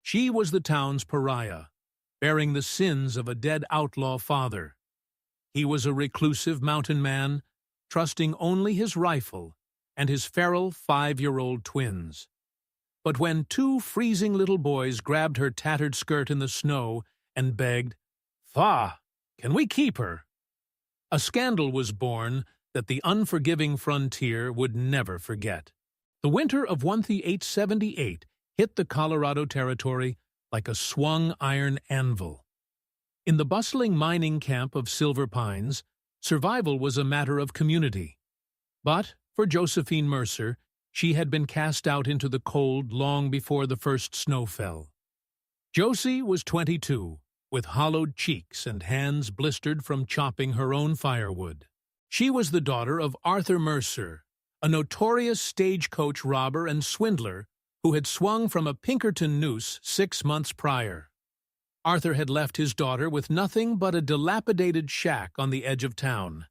She was the town's pariah, bearing the sins of a dead outlaw father. He was a reclusive mountain man, trusting only his rifle and his feral 5-year-old twins. But when 2 freezing little boys grabbed her tattered skirt in the snow and begged, "Fa, can we keep her?" a scandal was born that the unforgiving frontier would never forget. The winter of 1878 hit the Colorado Territory like a swung iron anvil. In the bustling mining camp of Silver Pines, survival was a matter of community. But for Josephine Mercer, she had been cast out into the cold long before the first snow fell. Josie was 22, with hollowed cheeks and hands blistered from chopping her own firewood. She was the daughter of Arthur Mercer, a notorious stagecoach robber and swindler who had swung from a Pinkerton noose 6 months prior. Arthur had left his daughter with nothing but a dilapidated shack on the edge of town,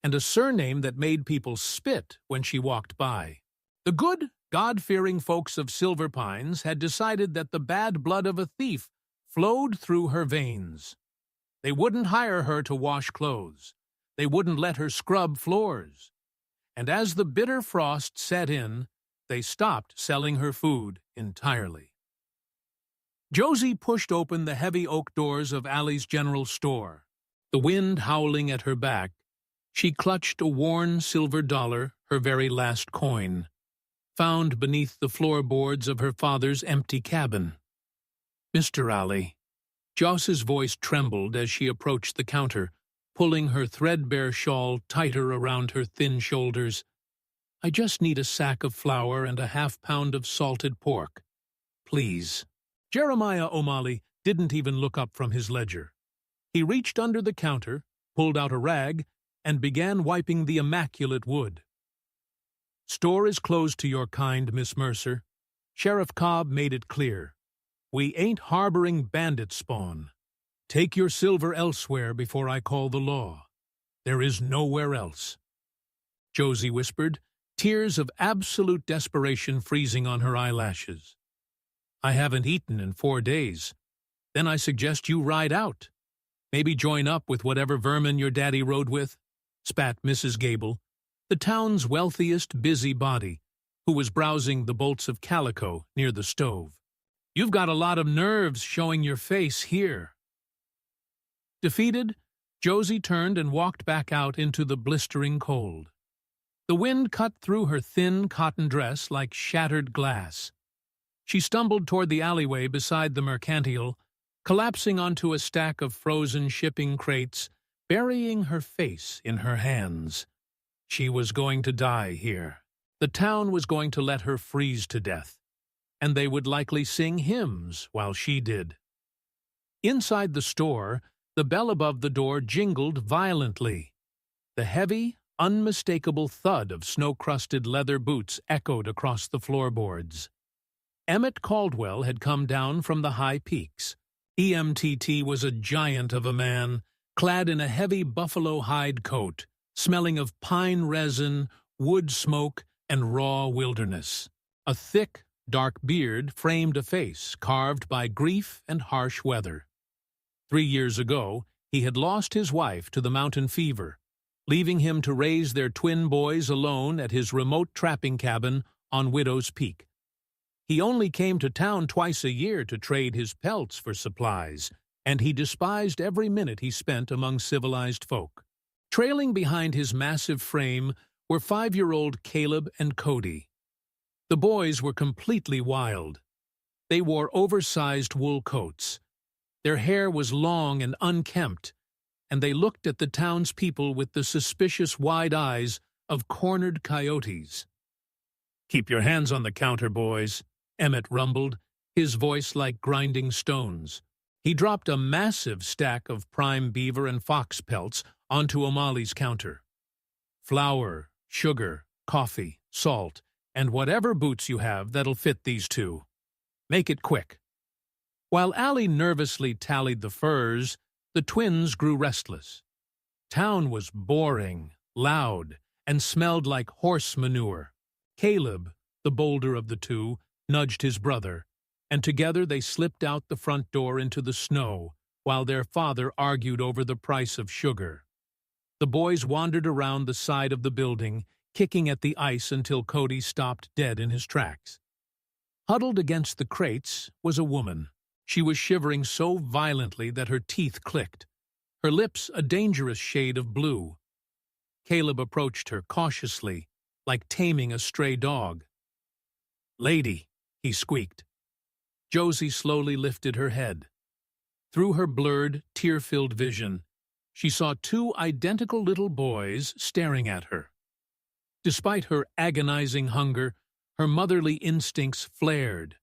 and a surname that made people spit when she walked by. The good, God-fearing folks of Silver Pines had decided that the bad blood of a thief flowed through her veins. They wouldn't hire her to wash clothes. They wouldn't let her scrub floors. And as the bitter frost set in, they stopped selling her food entirely. Josie pushed open the heavy oak doors of Allie's general store. The wind howling at her back, she clutched a worn silver dollar, her very last coin, found beneath the floorboards of her father's empty cabin. "Mr. Allie." Jos's voice trembled as she approached the counter, pulling her threadbare shawl tighter around her thin shoulders. "I just need a sack of flour and a half-pound of salted pork. Please." Jeremiah O'Malley didn't even look up from his ledger. He reached under the counter, pulled out a rag, and began wiping the immaculate wood. "Store is closed to your kind, Miss Mercer. Sheriff Cobb made it clear. We ain't harboring bandit spawn. Take your silver elsewhere before I call the law. There is nowhere else." Josie whispered, tears of absolute desperation freezing on her eyelashes. "I haven't eaten in 4 days. Then I suggest you ride out. Maybe join up with whatever vermin your daddy rode with," spat Mrs. Gable, the town's wealthiest busybody, who was browsing the bolts of calico near the stove. "You've got a lot of nerves showing your face here." Defeated, Josie turned and walked back out into the blistering cold. The wind cut through her thin cotton dress like shattered glass. She stumbled toward the alleyway beside the mercantile, collapsing onto a stack of frozen shipping crates, burying her face in her hands. She was going to die here. The town was going to let her freeze to death, and they would likely sing hymns while she did. Inside the store, the bell above the door jingled violently. The heavy, unmistakable thud of snow-crusted leather boots echoed across the floorboards. Emmett Caldwell had come down from the high peaks. EMTT was a giant of a man, clad in a heavy buffalo hide coat, smelling of pine resin, wood smoke, and raw wilderness. A thick, dark beard framed a face carved by grief and harsh weather. 3 years ago, he had lost his wife to the mountain fever, leaving him to raise their twin boys alone at his remote trapping cabin on Widow's Peak. He only came to town twice a year to trade his pelts for supplies, and he despised every minute he spent among civilized folk. Trailing behind his massive frame were 5-year-old Caleb and Cody. The boys were completely wild. They wore oversized wool coats. Their hair was long and unkempt, and they looked at the townspeople with the suspicious wide eyes of cornered coyotes. "Keep your hands on the counter, boys," Emmett rumbled, his voice like grinding stones. He dropped a massive stack of prime beaver and fox pelts onto O'Malley's counter. "Flour, sugar, coffee, salt, and whatever boots you have that'll fit these 2. Make it quick." While Allie nervously tallied the furs, the twins grew restless. Town was boring, loud, and smelled like horse manure. Caleb, the bolder of the 2, nudged his brother, and together they slipped out the front door into the snow while their father argued over the price of sugar. The boys wandered around the side of the building, kicking at the ice until Cody stopped dead in his tracks. Huddled against the crates was a woman. She was shivering so violently that her teeth clicked, her lips a dangerous shade of blue. Caleb approached her cautiously, like taming a stray dog. "Lady," he squeaked. Josie slowly lifted her head. Through her blurred, tear-filled vision, she saw two identical little boys staring at her. Despite her agonizing hunger, her motherly instincts flared.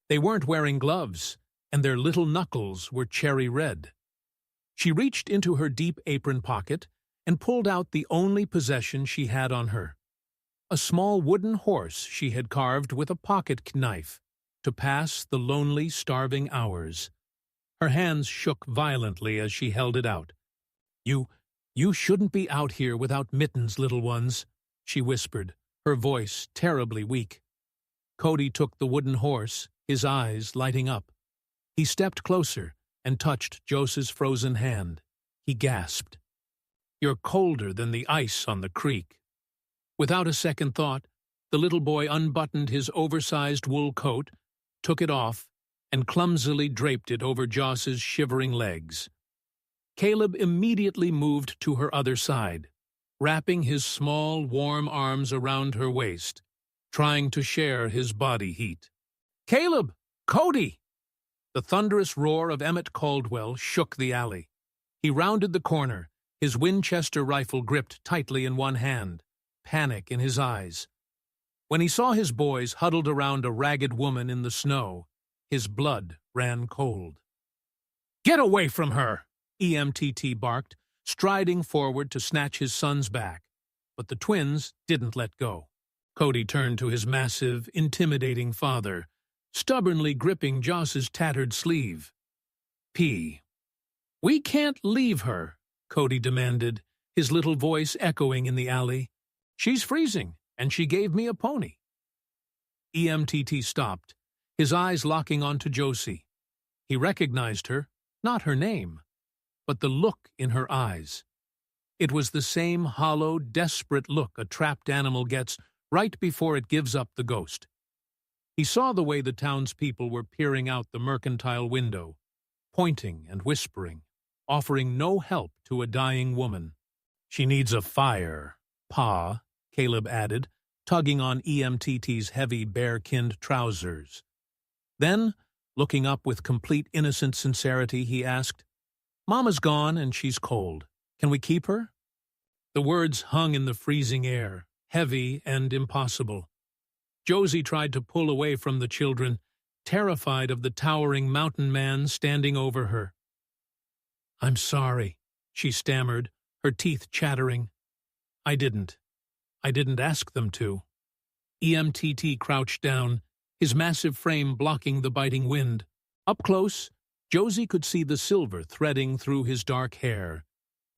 They weren't wearing gloves, and their little knuckles were cherry red. She reached into her deep apron pocket and pulled out the only possession she had on her, a small wooden horse she had carved with a pocket knife to pass the lonely, starving hours. Her hands shook violently as she held it out. You shouldn't be out here without mittens, little ones," she whispered, her voice terribly weak. Cody took the wooden horse, his eyes lighting up. He stepped closer and touched Jose's frozen hand. He gasped. "You're colder than the ice on the creek." Without a second thought, the little boy unbuttoned his oversized wool coat, took it off, and clumsily draped it over Joss's shivering legs. Caleb immediately moved to her other side, wrapping his small, warm arms around her waist, trying to share his body heat. "Caleb! Cody!" The thunderous roar of Emmett Caldwell shook the alley. He rounded the corner, his Winchester rifle gripped tightly in one hand, panic in his eyes. When he saw his boys huddled around a ragged woman in the snow, his blood ran cold. "Get away from her!" EMTT barked, striding forward to snatch his sons back. But the twins didn't let go. Cody turned to his massive, intimidating father, stubbornly gripping Joss's tattered sleeve. "We can't leave her," Cody demanded, his little voice echoing in the alley. "She's freezing, and she gave me a pony." EMTT stopped, his eyes locking onto Josie. He recognized her, not her name, but the look in her eyes. It was the same hollow, desperate look a trapped animal gets right before it gives up the ghost. He saw the way the townspeople were peering out the mercantile window, pointing and whispering, offering no help to a dying woman. "She needs a fire, Pa," Caleb added, tugging on EMTT's heavy, bear-kinned trousers. Then, looking up with complete innocent sincerity, he asked, "Mama's gone and she's cold. Can we keep her?" The words hung in the freezing air, heavy and impossible. Josie tried to pull away from the children, terrified of the towering mountain man standing over her. "I'm sorry," she stammered, her teeth chattering. I didn't ask them to." EMTT crouched down, his massive frame blocking the biting wind. Up close, Josie could see the silver threading through his dark hair,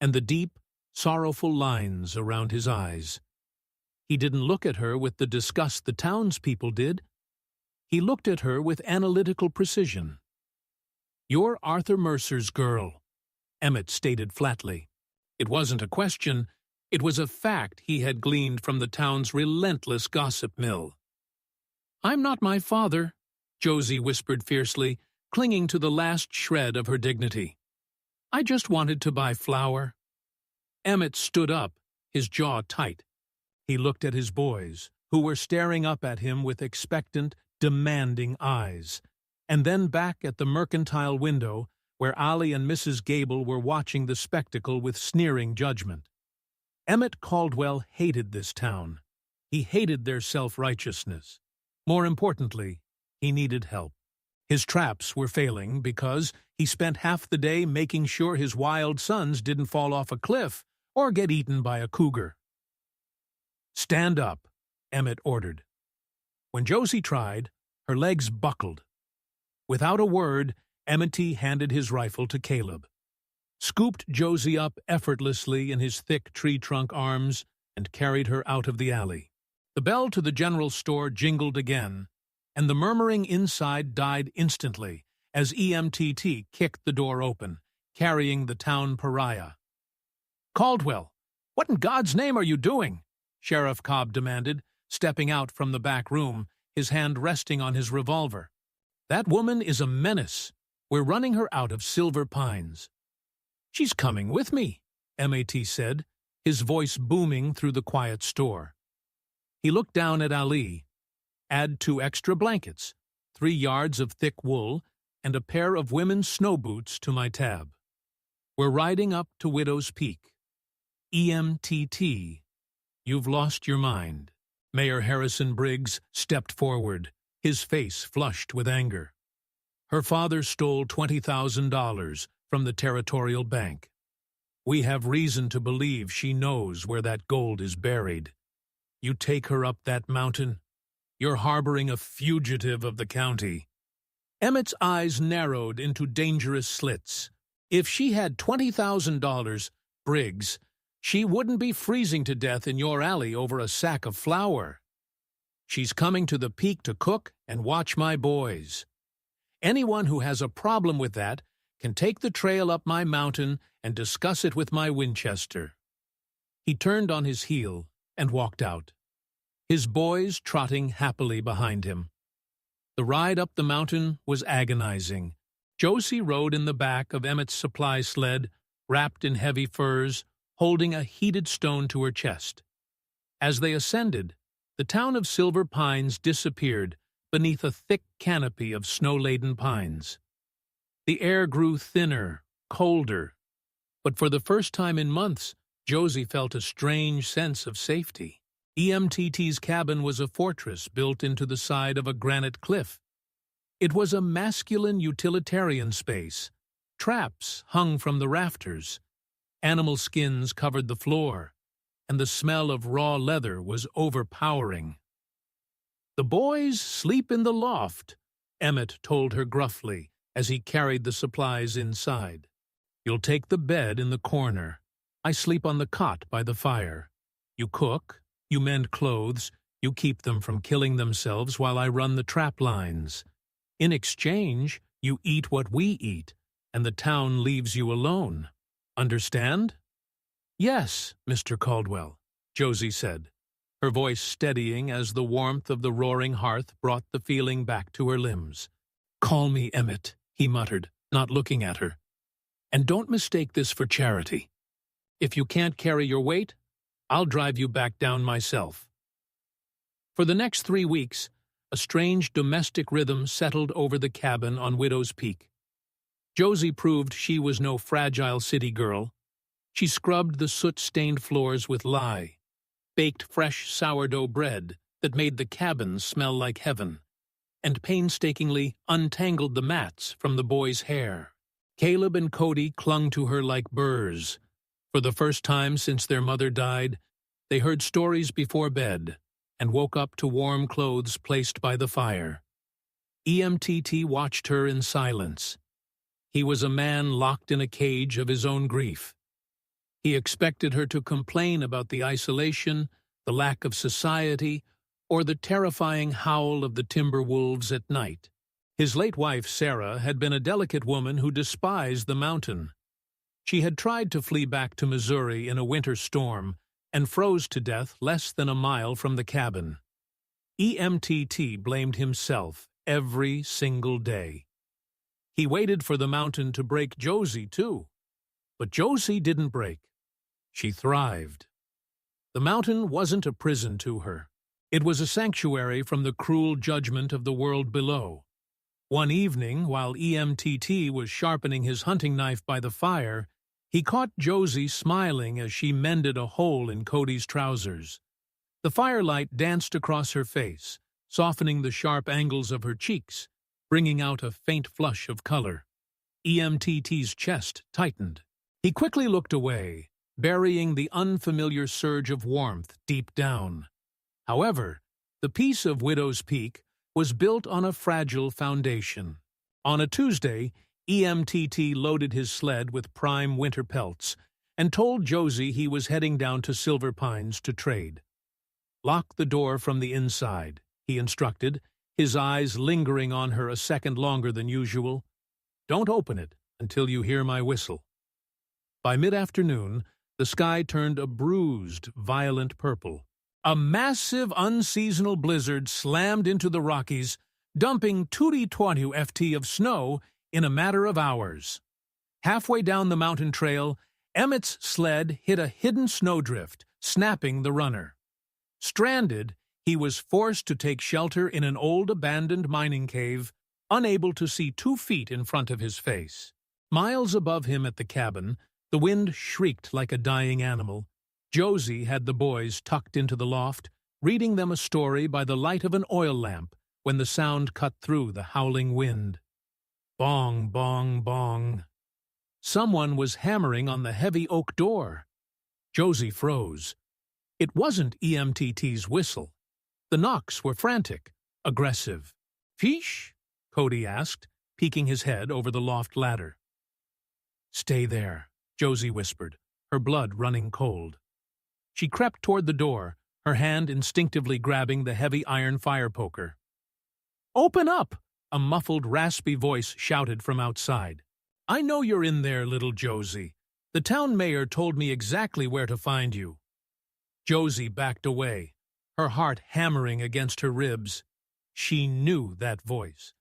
and the deep, sorrowful lines around his eyes. He didn't look at her with the disgust the townspeople did. He looked at her with analytical precision. "You're Arthur Mercer's girl," Emmett stated flatly. It wasn't a question, it was a fact he had gleaned from the town's relentless gossip mill. "I'm not my father," Josie whispered fiercely, clinging to the last shred of her dignity. "I just wanted to buy flour." Emmett stood up, his jaw tight. He looked at his boys, who were staring up at him with expectant, demanding eyes, and then back at the mercantile window where Allie and Mrs. Gable were watching the spectacle with sneering judgment. Emmett Caldwell hated this town. He hated their self-righteousness. More importantly, he needed help. His traps were failing because he spent half the day making sure his wild sons didn't fall off a cliff or get eaten by a cougar. "Stand up," Emmett ordered. When Josie tried, her legs buckled. Without a word, Emmett handed his rifle to Caleb, scooped Josie up effortlessly in his thick tree-trunk arms, and carried her out of the alley. The bell to the general store jingled again, and the murmuring inside died instantly as EMTT kicked the door open, carrying the town pariah. "Caldwell, what in God's name are you doing?" Sheriff Cobb demanded, stepping out from the back room, his hand resting on his revolver. "That woman is a menace. We're running her out of Silver Pines." "She's coming with me," MAT said, his voice booming through the quiet store. He looked down at Ali. "Add 2 extra blankets, 3 yards of thick wool, and a pair of women's snow boots to my tab. We're riding up to Widow's Peak." EMTT, you've lost your mind. Mayor Harrison Briggs stepped forward, his face flushed with anger. Her father stole $20,000 from the Territorial Bank. We have reason to believe she knows where that gold is buried. You take her up that mountain, you're harboring a fugitive of the county. Emmett's eyes narrowed into dangerous slits. If she had $20,000, Briggs, she wouldn't be freezing to death in your alley over a sack of flour. She's coming to the peak to cook and watch my boys. Anyone who has a problem with that can take the trail up my mountain and discuss it with my Winchester. He turned on his heel and walked out, his boys trotting happily behind him. The ride up the mountain was agonizing. Josie rode in the back of Emmett's supply sled, wrapped in heavy furs, holding a heated stone to her chest. As they ascended, the town of Silver Pines disappeared beneath a thick canopy of snow-laden pines. The air grew thinner, colder, but for the first time in months, Josie felt a strange sense of safety. EMTT's cabin was a fortress built into the side of a granite cliff. It was a masculine utilitarian space. Traps hung from the rafters. Animal skins covered the floor, and the smell of raw leather was overpowering. "The boys sleep in the loft," Emmett told her gruffly as he carried the supplies inside. "You'll take the bed in the corner. I sleep on the cot by the fire. You cook, you mend clothes, you keep them from killing themselves while I run the trap lines. In exchange, you eat what we eat, and the town leaves you alone. Understand?" "Yes, Mr. Caldwell," Josie said, her voice steadying as the warmth of the roaring hearth brought the feeling back to her limbs. "Call me Emmett," he muttered, not looking at her. "And don't mistake this for charity. If you can't carry your weight, I'll drive you back down myself." For the next 3 weeks, a strange domestic rhythm settled over the cabin on Widow's Peak. Josie proved she was no fragile city girl. She scrubbed the soot-stained floors with lye, baked fresh sourdough bread that made the cabin smell like heaven, and painstakingly untangled the mats from the boys' hair. Caleb and Cody clung to her like burrs. For the first time since their mother died, they heard stories before bed and woke up to warm clothes placed by the fire. EMTT watched her in silence. He was a man locked in a cage of his own grief. He expected her to complain about the isolation, the lack of society, or the terrifying howl of the timber wolves at night. His late wife, Sarah, had been a delicate woman who despised the mountain. She had tried to flee back to Missouri in a winter storm and froze to death less than a mile from the cabin. EMTT blamed himself every single day. He waited for the mountain to break Josie, too. But Josie didn't break. She thrived. The mountain wasn't a prison to her. It was a sanctuary from the cruel judgment of the world below. One evening, while EMTT was sharpening his hunting knife by the fire, he caught Josie smiling as she mended a hole in Cody's trousers. The firelight danced across her face, softening the sharp angles of her cheeks, bringing out a faint flush of color. EMTT's chest tightened. He quickly looked away, burying the unfamiliar surge of warmth deep down. However, the peace of Widow's Peak was built on a fragile foundation. On a Tuesday, EMTT loaded his sled with prime winter pelts and told Josie he was heading down to Silver Pines to trade. "Lock the door from the inside," he instructed, his eyes lingering on her a second longer than usual. "Don't open it until you hear my whistle." By mid-afternoon, the sky turned a bruised, violent purple. A massive, unseasonal blizzard slammed into the Rockies, dumping 20 ft of snow in a matter of hours. Halfway down the mountain trail, Emmett's sled hit a hidden snowdrift, snapping the runner. Stranded, he was forced to take shelter in an old abandoned mining cave, unable to see 2 feet in front of his face. Miles above him at the cabin, the wind shrieked like a dying animal. Josie had the boys tucked into the loft, reading them a story by the light of an oil lamp when the sound cut through the howling wind. Bong, bong, bong. Someone was hammering on the heavy oak door. Josie froze. It wasn't EMTT's whistle. The knocks were frantic, aggressive. "Fish?" Cody asked, peeking his head over the loft ladder. "Stay there," Josie whispered, her blood running cold. She crept toward the door, her hand instinctively grabbing the heavy iron fire poker. "Open up!" a muffled, raspy voice shouted from outside. "I know you're in there, little Josie. The town mayor told me exactly where to find you." Josie backed away, her heart hammering against her ribs. She knew that voice.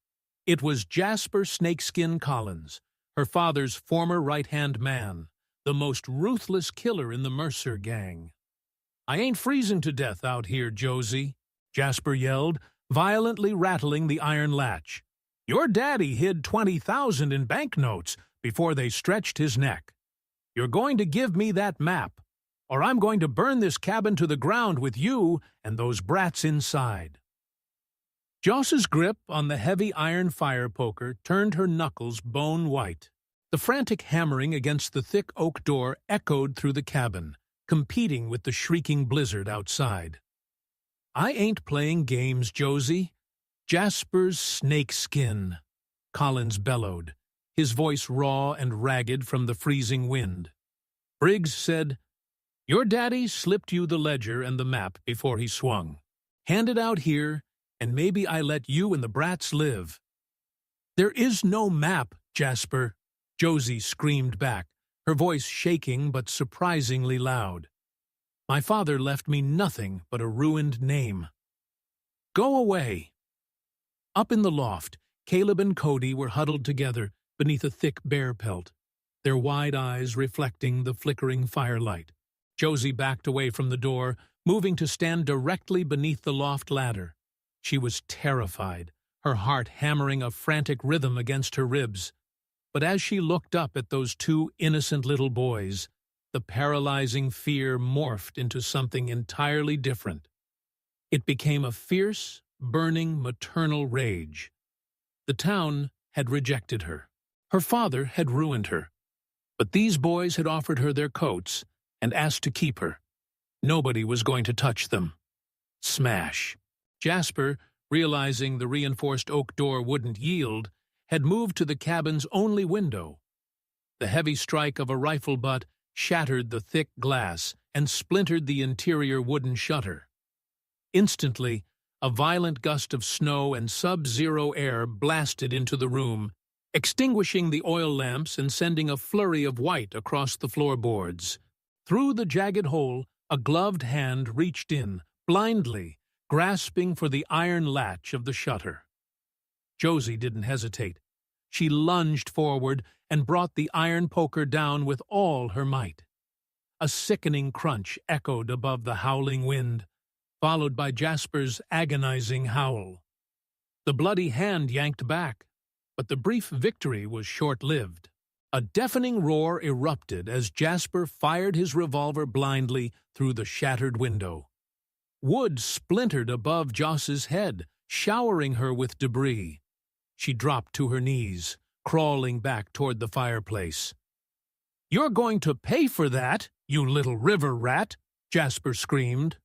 It was Jasper Snakeskin Collins, her father's former right-hand man, the most ruthless killer in the Mercer gang. "I ain't freezing to death out here, Josie," Jasper yelled, violently rattling the iron latch. "Your daddy hid 20,000 in banknotes before they stretched his neck. You're going to give me that map, or I'm going to burn this cabin to the ground with you and those brats inside." Joss's grip on the heavy iron fire poker turned her knuckles bone white. The frantic hammering against the thick oak door echoed through the cabin, competing with the shrieking blizzard outside. "I ain't playing games, Josie. Jasper's snakeskin," Collins bellowed, his voice raw and ragged from the freezing wind. Briggs said, "Your daddy slipped you the ledger and the map before he swung. Hand it out here, and maybe I let you and the brats live." "There is no map, Jasper," Josie screamed back, her voice shaking but surprisingly loud. "My father left me nothing but a ruined name." "Go away." Up in the loft, Caleb and Cody were huddled together beneath a thick bear pelt, their wide eyes reflecting the flickering firelight. Josie backed away from the door, moving to stand directly beneath the loft ladder. She was terrified, her heart hammering a frantic rhythm against her ribs. But as she looked up at those 2 innocent little boys, the paralyzing fear morphed into something entirely different. It became a fierce, burning, maternal rage. The town had rejected her. Her father had ruined her. But these boys had offered her their coats and asked to keep her. Nobody was going to touch them. Smash. Jasper, realizing the reinforced oak door wouldn't yield, had moved to the cabin's only window. The heavy strike of a rifle butt shattered the thick glass and splintered the interior wooden shutter. Instantly, a violent gust of snow and sub-zero air blasted into the room, extinguishing the oil lamps and sending a flurry of white across the floorboards. Through the jagged hole, a gloved hand reached in, blindly, grasping for the iron latch of the shutter. Josie didn't hesitate. She lunged forward and brought the iron poker down with all her might. A sickening crunch echoed above the howling wind, followed by Jasper's agonizing howl. The bloody hand yanked back, but the brief victory was short-lived. A deafening roar erupted as Jasper fired his revolver blindly through the shattered window. Wood splintered above Joss's head, showering her with debris. She dropped to her knees, crawling back toward the fireplace. "You're going to pay for that, you little river rat!" Jasper screamed.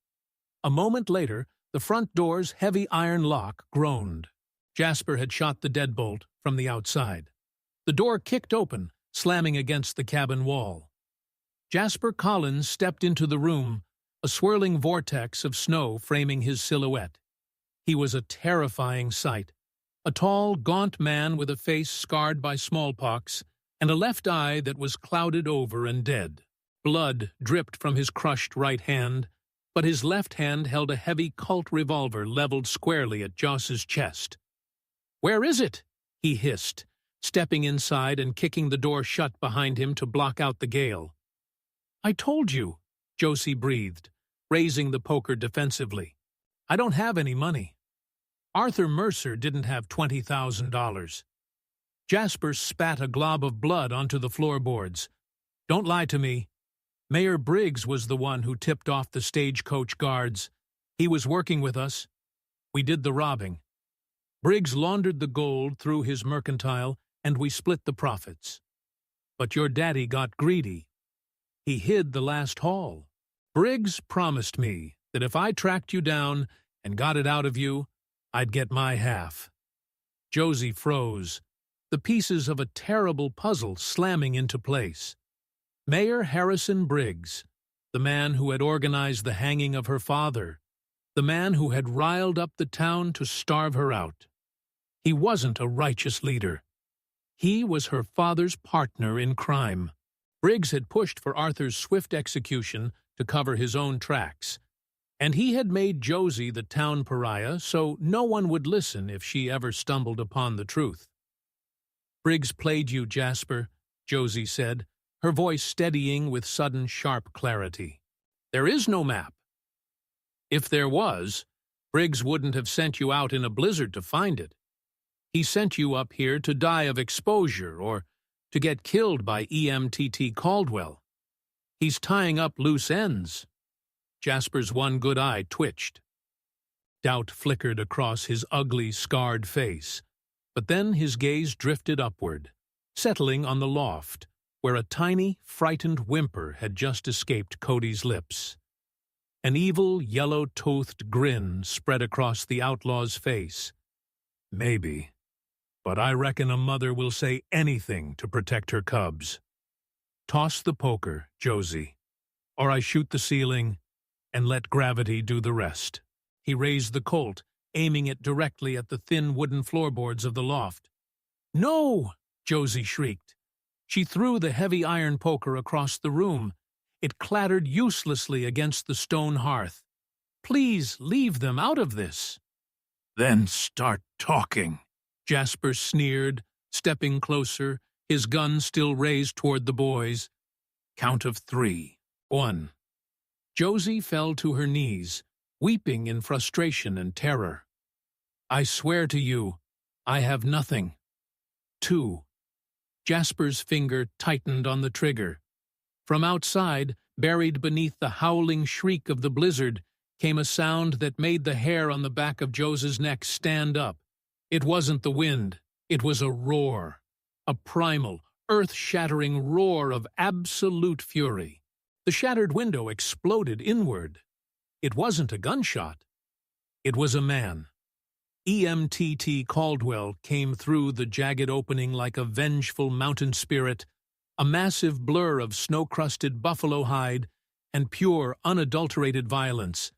A moment later, the front door's heavy iron lock groaned. Jasper had shot the deadbolt from the outside. The door kicked open, slamming against the cabin wall. Jasper Collins stepped into the room, a swirling vortex of snow framing his silhouette. He was a terrifying sight. A tall, gaunt man with a face scarred by smallpox and a left eye that was clouded over and dead. Blood dripped from his crushed right hand, but his left hand held a heavy Colt revolver leveled squarely at Joss's chest. "Where is it?" he hissed, stepping inside and kicking the door shut behind him to block out the gale. "I told you," Josie breathed, raising the poker defensively. "I don't have any money." Arthur Mercer didn't have $20,000. Jasper spat a glob of blood onto the floorboards. "Don't lie to me. Mayor Briggs was the one who tipped off the stagecoach guards. He was working with us. We did the robbing. Briggs laundered the gold through his mercantile, and we split the profits. But your daddy got greedy. He hid the last haul. Briggs promised me that if I tracked you down and got it out of you, I'd get my half." Josie froze, the pieces of a terrible puzzle slamming into place. Mayor Harrison Briggs, the man who had organized the hanging of her father, the man who had riled up the town to starve her out. He wasn't a righteous leader. He was her father's partner in crime. Briggs had pushed for Arthur's swift execution to cover his own tracks, and he had made Josie the town pariah so no one would listen if she ever stumbled upon the truth. "Briggs played you, Jasper," Josie said, her voice steadying with sudden sharp clarity. "There is no map. If there was, Briggs wouldn't have sent you out in a blizzard to find it. He sent you up here to die of exposure or to get killed by EMTT Caldwell. He's tying up loose ends." Jasper's one good eye twitched. Doubt flickered across his ugly, scarred face, but then his gaze drifted upward, settling on the loft, where a tiny, frightened whimper had just escaped Cody's lips. An evil, yellow-toothed grin spread across the outlaw's face. "Maybe, but I reckon a mother will say anything to protect her cubs. Toss the poker, Josie, or I shoot the ceiling and let gravity do the rest." He raised the Colt, aiming it directly at the thin wooden floorboards of the loft. "No!" Josie shrieked. She threw the heavy iron poker across the room. It clattered uselessly against the stone hearth. "Please leave them out of this." "Then start talking," Jasper sneered, stepping closer, his gun still raised toward the boys. "Count of 3. 1. Josie fell to her knees, weeping in frustration and terror. "I swear to you, I have nothing." 2. Jasper's finger tightened on the trigger. From outside, buried beneath the howling shriek of the blizzard, came a sound that made the hair on the back of Josie's neck stand up. It wasn't the wind. It was a roar. A primal, earth-shattering roar of absolute fury. The shattered window exploded inward. It wasn't a gunshot. It was a man. EMTT Caldwell came through the jagged opening like a vengeful mountain spirit, a massive blur of snow-crusted buffalo hide and pure, unadulterated violence.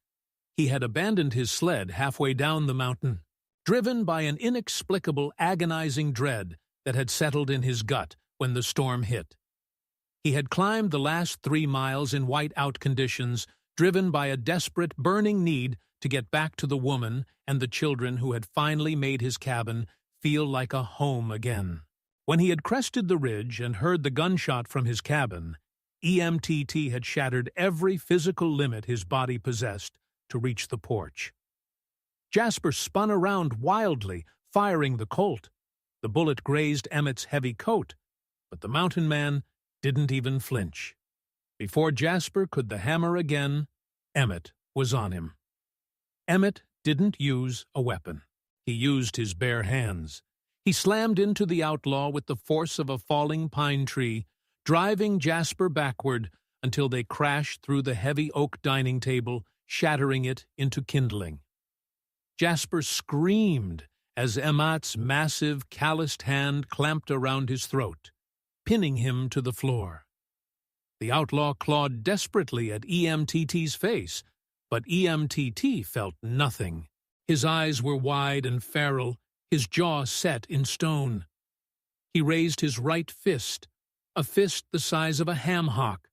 He had abandoned his sled halfway down the mountain, driven by an inexplicable, agonizing dread that had settled in his gut when the storm hit. He had climbed the last 3 miles in white-out conditions, driven by a desperate, burning need to get back to the woman and the children who had finally made his cabin feel like a home again. When he had crested the ridge and heard the gunshot from his cabin, EMTT had shattered every physical limit his body possessed to reach the porch. Jasper spun around wildly, firing the Colt. The bullet grazed Emmett's heavy coat, but the mountain man didn't even flinch. Before Jasper could the hammer again, Emmett was on him. Emmett didn't use a weapon. He used his bare hands. He slammed into the outlaw with the force of a falling pine tree, driving Jasper backward until they crashed through the heavy oak dining table, shattering it into kindling. Jasper screamed as Emmett's massive, calloused hand clamped around his throat, pinning him to the floor. The outlaw clawed desperately at EMTT's face, but EMTT felt nothing. His eyes were wide and feral, his jaw set in stone. He raised his right fist, a fist the size of a ham hock,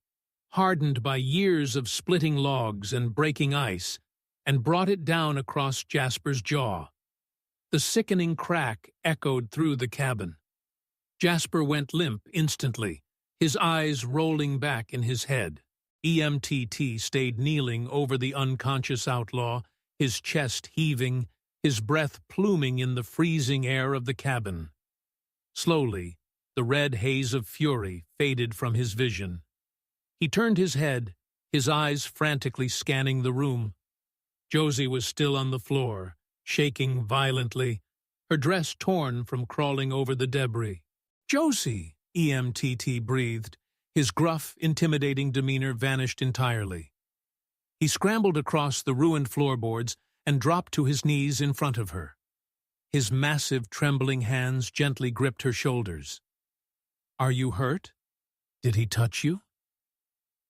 hardened by years of splitting logs and breaking ice, and brought it down across Jasper's jaw. The sickening crack echoed through the cabin. Jasper went limp instantly, his eyes rolling back in his head. EMTT stayed kneeling over the unconscious outlaw, his chest heaving, his breath pluming in the freezing air of the cabin. Slowly, the red haze of fury faded from his vision. He turned his head, his eyes frantically scanning the room. Josie was still on the floor, shaking violently, her dress torn from crawling over the debris. "Josie," EMTT breathed. His gruff, intimidating demeanor vanished entirely. He scrambled across the ruined floorboards and dropped to his knees in front of her. His massive, trembling hands gently gripped her shoulders. "Are you hurt? Did he touch you?"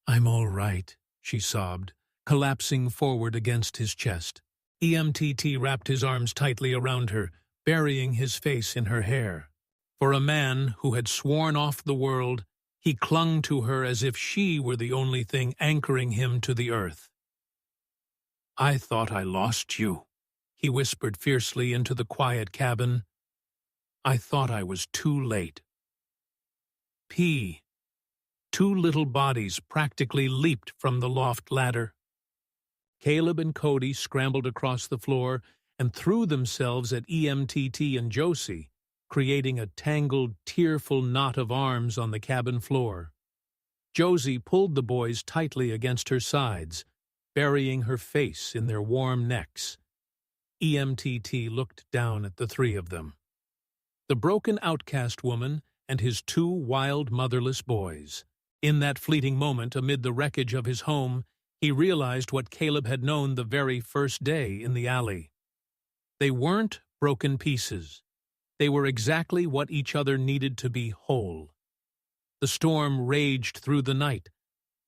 "I'm all right," she sobbed, collapsing forward against his chest. EMTT wrapped his arms tightly around her, burying his face in her hair. For a man who had sworn off the world, he clung to her as if she were the only thing anchoring him to the earth. "I thought I lost you," he whispered fiercely into the quiet cabin. "I thought I was too late." Two little bodies practically leaped from the loft ladder. Caleb and Cody scrambled across the floor and threw themselves at EMTT and Josie, creating a tangled, tearful knot of arms on the cabin floor. Josie pulled the boys tightly against her sides, burying her face in their warm necks. EMTT looked down at the three of them. The broken outcast woman and his two wild, motherless boys. In that fleeting moment amid the wreckage of his home, he realized what Caleb had known the very first day in the alley. They weren't broken pieces. They were exactly what each other needed to be whole. The storm raged through the night,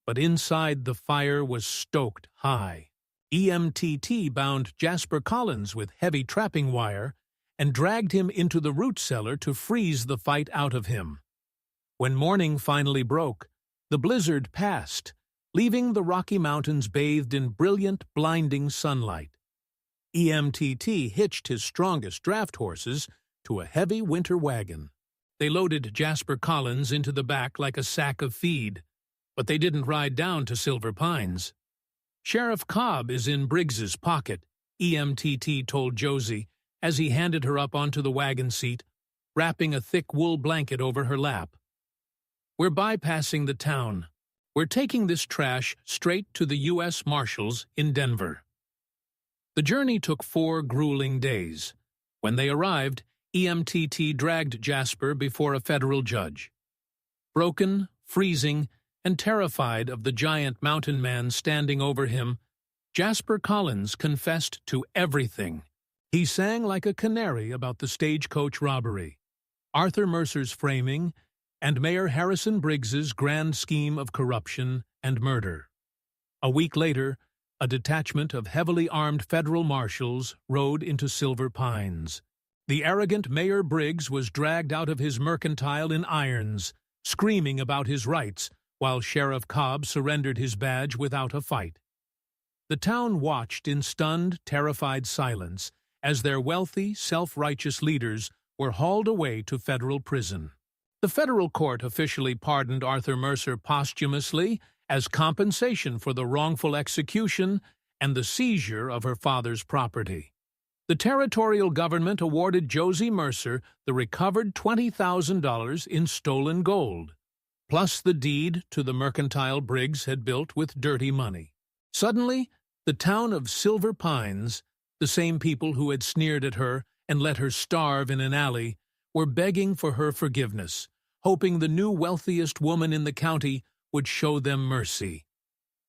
but inside the fire was stoked high. EMTT bound Jasper Collins with heavy trapping wire and dragged him into the root cellar to freeze the fight out of him. When morning finally broke, the blizzard passed, leaving the Rocky Mountains bathed in brilliant, blinding sunlight. EMTT hitched his strongest draft horses to a heavy winter wagon. They loaded Jasper Collins into the back like a sack of feed, but they didn't ride down to Silver Pines. "Sheriff Cobb is in Briggs's pocket," EMTT told Josie as he handed her up onto the wagon seat, wrapping a thick wool blanket over her lap. "We're bypassing the town. We're taking this trash straight to the U.S. Marshals in Denver." The journey took 4 grueling days. When they arrived, EMTT dragged Jasper before a federal judge. Broken, freezing, and terrified of the giant mountain man standing over him, Jasper Collins confessed to everything. He sang like a canary about the stagecoach robbery, Arthur Mercer's framing, and Mayor Harrison Briggs's grand scheme of corruption and murder. A week later, a detachment of heavily armed federal marshals rode into Silver Pines. The arrogant Mayor Briggs was dragged out of his mercantile in irons, screaming about his rights, while Sheriff Cobb surrendered his badge without a fight. The town watched in stunned, terrified silence as their wealthy, self-righteous leaders were hauled away to federal prison. The federal court officially pardoned Arthur Mercer posthumously as compensation for the wrongful execution and the seizure of her father's property. The territorial government awarded Josie Mercer the recovered $20,000 in stolen gold, plus the deed to the mercantile Briggs had built with dirty money. Suddenly, the town of Silver Pines, the same people who had sneered at her and let her starve in an alley, were begging for her forgiveness, hoping the new wealthiest woman in the county would show them mercy.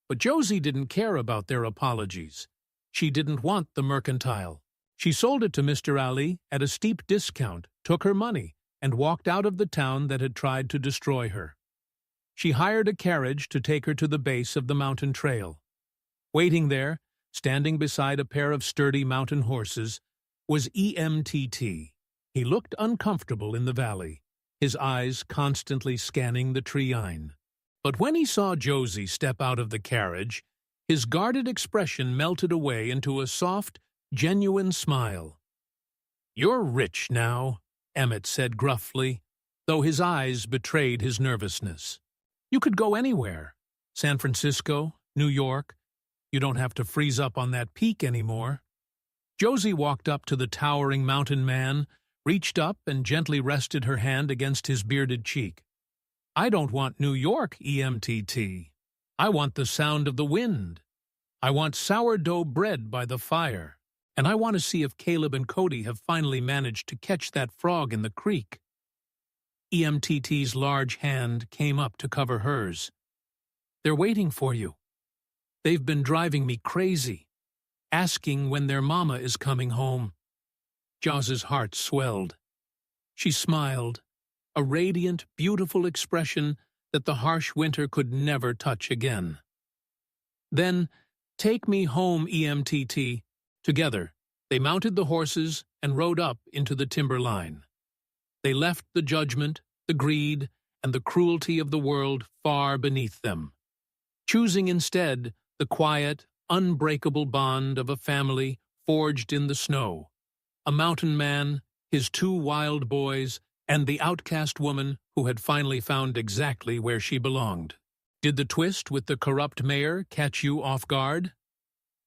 But Josie didn't care about their apologies. She didn't want the mercantile. She sold it to Mr. Ali at a steep discount, took her money, and walked out of the town that had tried to destroy her. She hired a carriage to take her to the base of the mountain trail. Waiting there, Standing beside a pair of sturdy mountain horses was EMTT. He looked uncomfortable in the valley, his eyes constantly scanning the tree-line. But when he saw Josie step out of the carriage, his guarded expression melted away into a soft, genuine smile. "You're rich now," Emmett said gruffly, though his eyes betrayed his nervousness. "You could go anywhere. San Francisco, New York. You don't have to freeze up on that peak anymore." Josie walked up to the towering mountain man, reached up and gently rested her hand against his bearded cheek. "I don't want New York, EMTT. I want the sound of the wind. I want sourdough bread by the fire. And I want to see if Caleb and Cody have finally managed to catch that frog in the creek." EMTT's large hand came up to cover hers. "They're waiting for you. They've been driving me crazy, asking when their mama is coming home." Joz's heart swelled. She smiled, a radiant, beautiful expression that the harsh winter could never touch again. "Then, take me home, EMTT." Together, they mounted the horses and rode up into the timberline. They left the judgment, the greed, and the cruelty of the world far beneath them, choosing instead the quiet, unbreakable bond of a family forged in the snow, a mountain man, his two wild boys, and the outcast woman who had finally found exactly where she belonged. Did the twist with the corrupt mayor catch you off guard?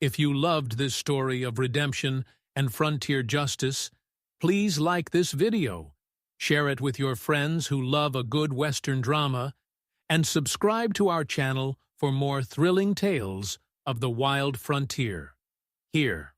If you loved this story of redemption and frontier justice, please like this video, share it with your friends who love a good Western drama, and subscribe to our channel for more thrilling tales of the wild frontier. Here,